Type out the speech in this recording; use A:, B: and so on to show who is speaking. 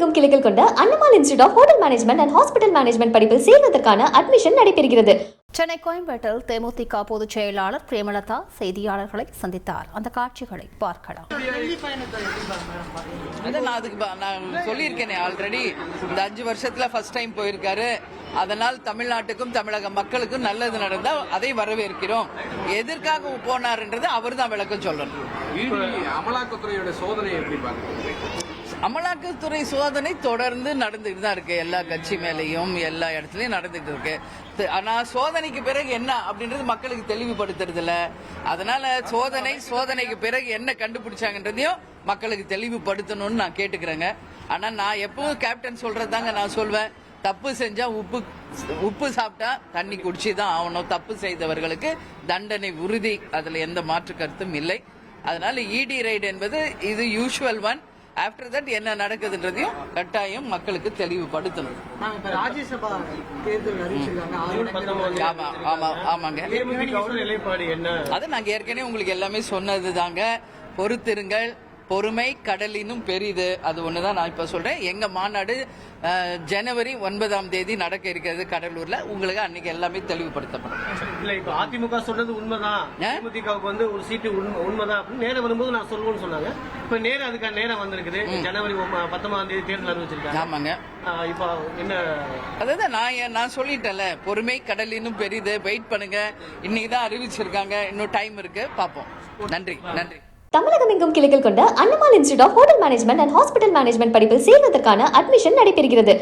A: தமிழகமெங்கும் கிளைகள் கொண்ட Annamal institute of hotel management and hospital management படிப்பில் சேர்வதற்கான அட்மிஷன் நடைபெறுகிறது.
B: சென்னை கோயம்பேட்டில் தேமுதிக பொதுச் செயலாளர் பிரேமலதா செய்தியாளர்களை சந்தித்தார். அந்த காட்சிகளை பார்க்கலாம்.
C: நான் சொல்லியிருக்கேனே ஆல்ரெடி, இந்த 5 வருஷத்துல ஃபர்ஸ்ட் டைம் போயிருக்காரு. அதனால் தமிழ்நாட்டுக்கும் தமிழக மக்களுக்கும் நல்லது நடந்தா அதை வரவேற்கிறோம். எதற்காக போனார்ன்றது அவர் தான் விளக்கம் சொல்லணும்.
D: அமலாக்கத்துறையோட சோதனை எப்படி பாருங்க?
C: அமலாக்கத்துறை சோதனை தொடர்ந்து நடந்துட்டு தான் இருக்கு. எல்லா கட்சி மேலையும் எல்லா இடத்துலயும் நடந்துட்டு இருக்கு. ஆனா சோதனைக்கு பிறகு என்ன அப்படின்றது மக்களுக்கு தெளிவுபடுத்துறது இல்ல. அதனால சோதனைக்கு பிறகு என்ன கண்டுபிடிச்சாங்கன்றதையும் மக்களுக்கு தெளிவுபடுத்தணும்னு நான் கேட்டுக்கிறேங்க. ஆனா நான் எப்பவும் கேப்டன் சொல்றதாங்க நான் சொல்வேன். தப்பு செஞ்சா உப்பு சாப்பிட்டா தண்ணி குடிச்சுதான் ஆகணும். தப்பு செய்தவர்களுக்கு தண்டனை உறுதி, அதுல எந்த மாற்று கருத்தும் இல்லை. அதனால இடி ரைடு என்பது இது யூசுவல் ஒன். ஆஃப்டர் தட் என்ன நடக்குதுன்றதையும் கட்டாயம் மக்களுக்கு தெளிவுபடுத்தணும். ஆமாங்க, அது நாங்க ஏற்கனவே உங்களுக்கு எல்லாமே சொன்னது தாங்க. பொறுத்திருங்கள், பொறுமை கடலினும் பெரிது. அது ஒண்ணுதான் நான் இப்ப சொல்றேன். எங்க மாநாடு ஜனவரி 9 நடக்க இருக்கிறது கடலூர்ல. உங்களுக்கு அன்னைக்கு எல்லாமே தெளிவுபடுத்தப்படும்.
E: இல்ல, இப்ப அதிமுக சொல்றது உண்மைதான், தேமுதிகவுக்கு வந்து ஒரு சீட்டு உண்மைதான் அப்படின்னு நேரம் வரும்போது நான் சொல்லுவேன்னு சொன்னாங்க. இப்ப நேரம் அதுக்கான நேரம் வந்திருக்குது. ஜனவரி 19 தேர்தல் அறிவிச்சிருக்காங்க.
C: ஆமாங்க.
E: இப்ப என்ன,
C: அதான் நான் சொல்லிட்டேன்ல, பொறுமை கடலினும் பெரிது. வெயிட் பண்ணுங்க, இன்னைக்குதான் அறிவிச்சிருக்காங்க. இன்னும் டைம் இருக்கு, பாப்போம். நன்றி.
A: தமிழகமெங்கும் கிளைகள் கொண்ட Annamal institute of hotel management and hospital management படிப்பில் சேர்வதற்கான அட்மிஷன் நடைபெறுகிறது.